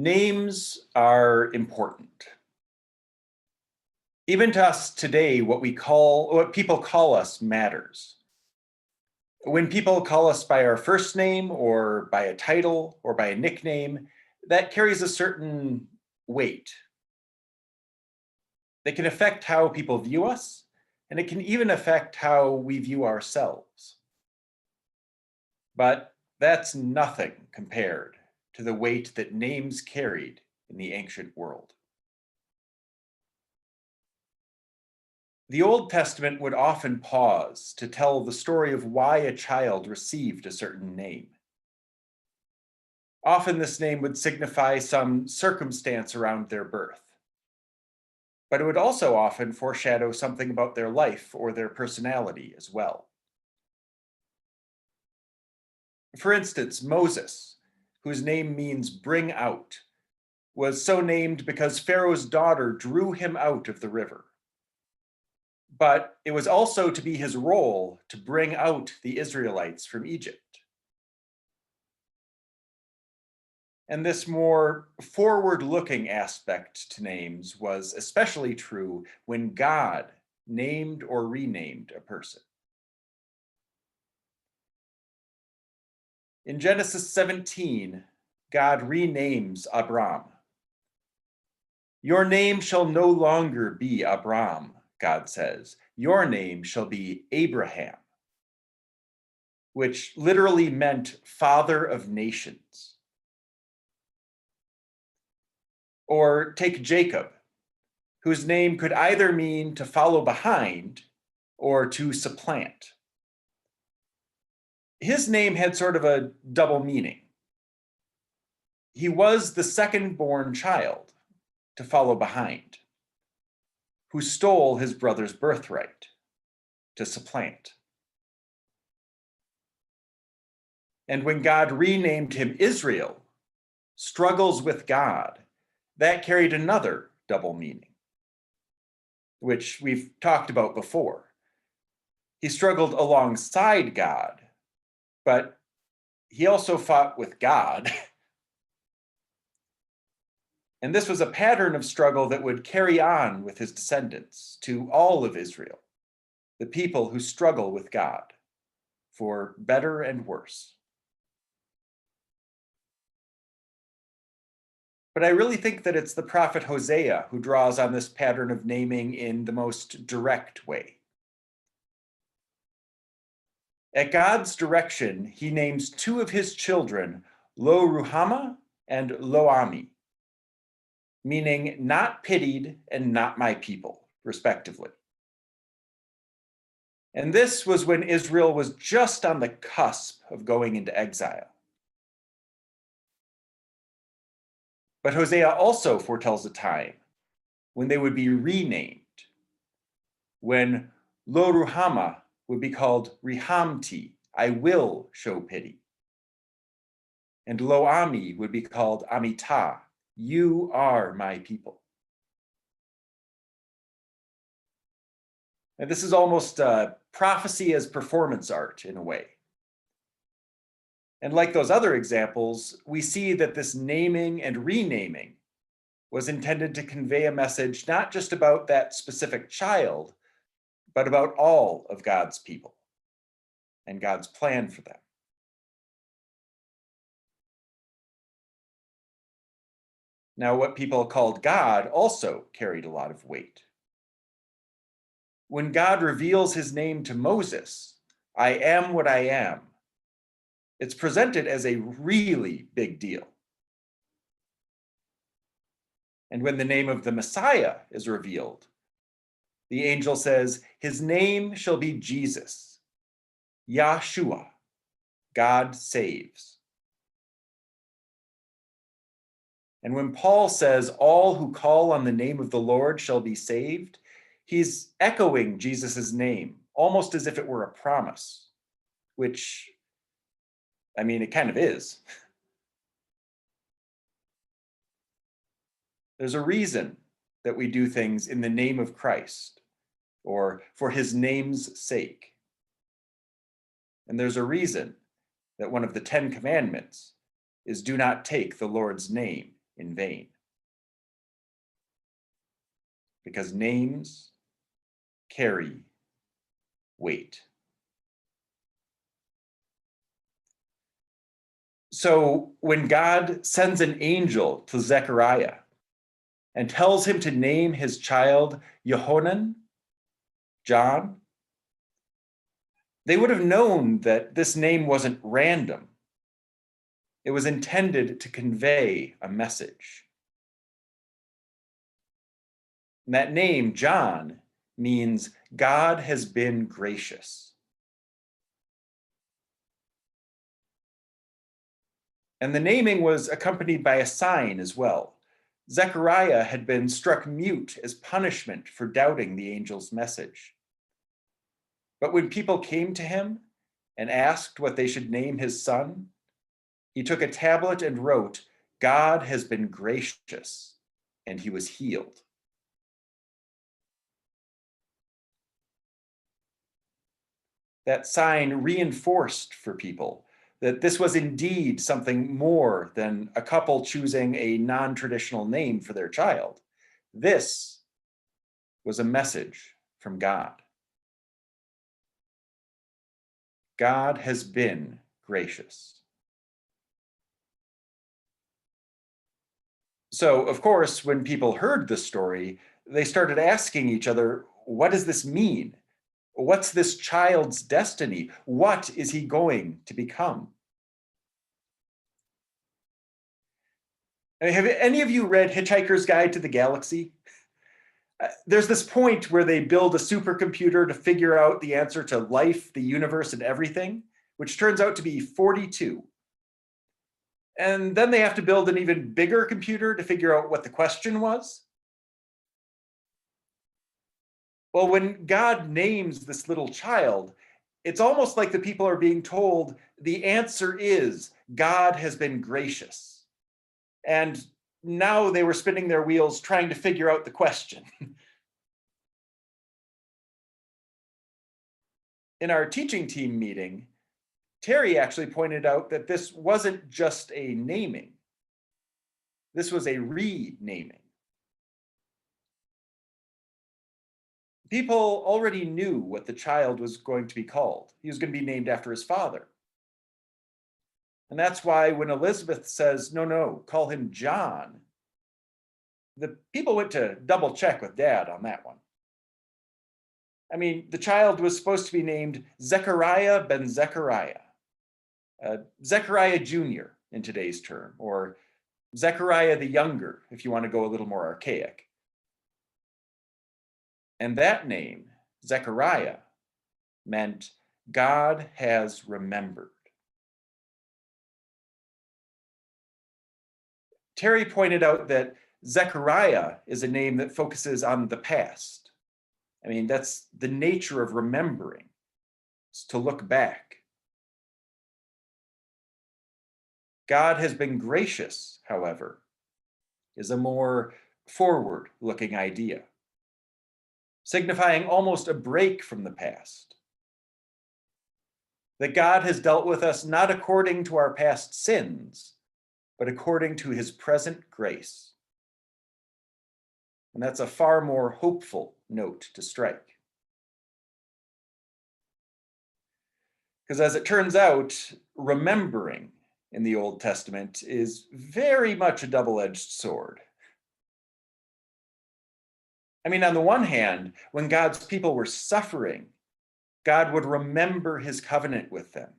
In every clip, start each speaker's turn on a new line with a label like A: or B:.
A: Names are important. Even to us today, what people call us matters. When people call us by our first name or by a title or by a nickname, that carries a certain weight. They can affect how people view us, and it can even affect how we view ourselves. But that's nothing compared to the weight that names carried in the ancient world. The Old Testament would often pause to tell the story of why a child received a certain name. Often this name would signify some circumstance around their birth, but it would also often foreshadow something about their life or their personality as well. For instance, Moses, whose name means bring out, was so named because Pharaoh's daughter drew him out of the river. But it was also to be his role to bring out the Israelites from Egypt. And this more forward-looking aspect to names was especially true when God named or renamed a person. In Genesis 17, God renames Abram. Your name shall no longer be Abram, God says. Your name shall be Abraham, which literally meant father of nations. Or take Jacob, whose name could either mean to follow behind or to supplant. His name had sort of a double meaning. He was the second-born child to follow behind, who stole his brother's birthright to supplant. And when God renamed him Israel, struggles with God, that carried another double meaning, which we've talked about before. He struggled alongside God, but he also fought with God. And this was a pattern of struggle that would carry on with his descendants to all of Israel, the people who struggle with God, for better and worse. But I really think that it's the prophet Hosea who draws on this pattern of naming in the most direct way. At God's direction, he names two of his children, Lo Ruhamah and Lo Ami, meaning not pitied and not my people, respectively. And this was when Israel was just on the cusp of going into exile. But Hosea also foretells a time when they would be renamed, when Lo Ruhamah would be called Rihamti, I will show pity. And Lo Ami would be called Amitah, you are my people. And this is almost prophecy as performance art in a way. And like those other examples, we see that this naming and renaming was intended to convey a message not just about that specific child, but about all of God's people and God's plan for them. Now, what people called God also carried a lot of weight. When God reveals his name to Moses, I am what I am, it's presented as a really big deal. And when the name of the Messiah is revealed, the angel says, his name shall be Jesus, Yahshua, God saves. And when Paul says, all who call on the name of the Lord shall be saved, he's echoing Jesus' name, almost as if it were a promise, which, I mean, it kind of is. There's a reason that we do things in the name of Christ, or for his name's sake. And there's a reason that one of the 10 commandments is do not take the Lord's name in vain. Because names carry weight. So when God sends an angel to Zechariah and tells him to name his child Yehonan, John, they would have known that this name wasn't random. It was intended to convey a message. And that name, John, means God has been gracious. And the naming was accompanied by a sign as well. Zechariah had been struck mute as punishment for doubting the angel's message. But when people came to him and asked what they should name his son, he took a tablet and wrote, "God has been gracious," and he was healed. That sign reinforced for people that this was indeed something more than a couple choosing a non-traditional name for their child. This was a message from God. God has been gracious. So, of course, when people heard this story, they started asking each other, what does this mean? What's this child's destiny? What is he going to become? I mean, have any of you read Hitchhiker's Guide to the Galaxy? There's this point where they build a supercomputer to figure out the answer to life, the universe, and everything, which turns out to be 42. And then they have to build an even bigger computer to figure out what the question was. Well, when God names this little child, it's almost like the people are being told the answer is God has been gracious. And now they were spinning their wheels trying to figure out the question. In our teaching team meeting, Terry actually pointed out that this wasn't just a naming. This was a renaming. People already knew what the child was going to be called. He was going to be named after his father. And that's why when Elizabeth says, no, call him John, the people went to double check with Dad on that one. I mean, the child was supposed to be named Zechariah ben Zechariah, Zechariah Jr. in today's term, or Zechariah the Younger, if you want to go a little more archaic. And that name, Zechariah, meant God has remembered. Terry pointed out that Zechariah is a name that focuses on the past. I mean, that's the nature of remembering, it's to look back. God has been gracious, however, is a more forward-looking idea, signifying almost a break from the past. That God has dealt with us not according to our past sins, but according to his present grace. And that's a far more hopeful note to strike. Because as it turns out, remembering in the Old Testament is very much a double-edged sword. I mean, on the one hand, when God's people were suffering, God would remember his covenant with them,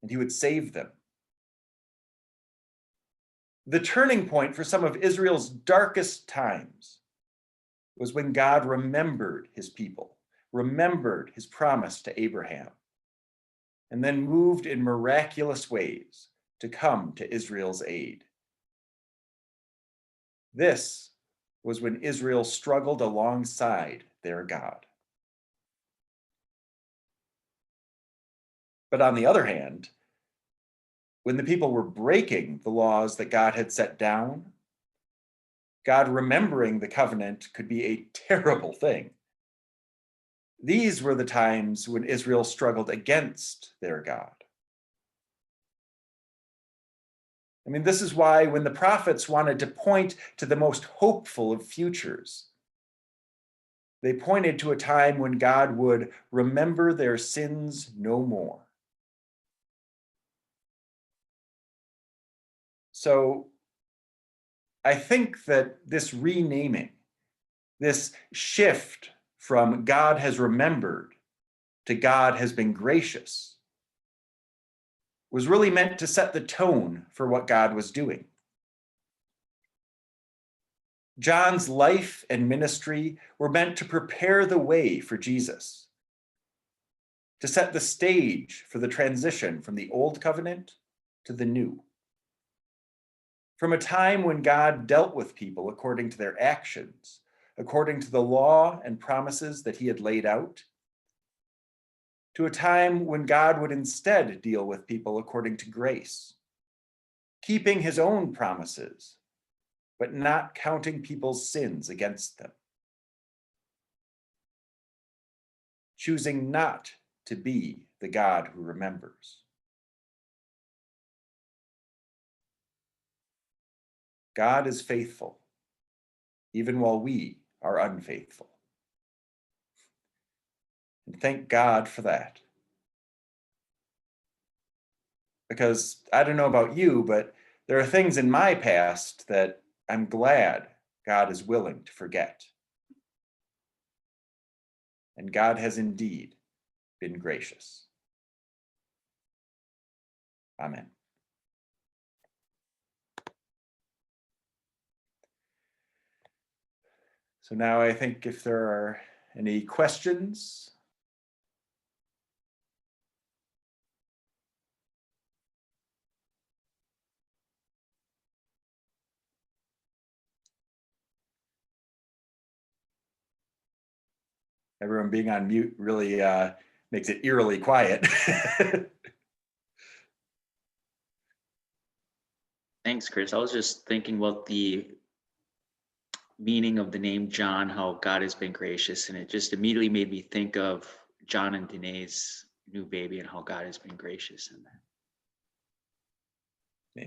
A: and he would save them. The turning point for some of Israel's darkest times was when God remembered his people, remembered his promise to Abraham, and then moved in miraculous ways to come to Israel's aid. This was when Israel struggled alongside their God. But on the other hand, when the people were breaking the laws that God had set down, God remembering the covenant could be a terrible thing. These were the times when Israel struggled against their God. I mean, this is why when the prophets wanted to point to the most hopeful of futures, they pointed to a time when God would remember their sins no more. So I think that this renaming, this shift from God has remembered to God has been gracious, was really meant to set the tone for what God was doing. John's life and ministry were meant to prepare the way for Jesus, to set the stage for the transition from the old covenant to the new. From a time when God dealt with people according to their actions, according to the law and promises that he had laid out, to a time when God would instead deal with people according to grace, keeping his own promises, but not counting people's sins against them, choosing not to be the God who remembers. God is faithful, even while we are unfaithful. And thank God for that. Because I don't know about you, but there are things in my past that I'm glad God is willing to forget. And God has indeed been gracious. Amen. So now I think if there are any questions. Everyone being on mute really makes it eerily quiet.
B: Thanks, Chris. I was just thinking about the meaning of the name John, how God has been gracious, and it just immediately made me think of John and Danae's new baby and how God has been gracious in that.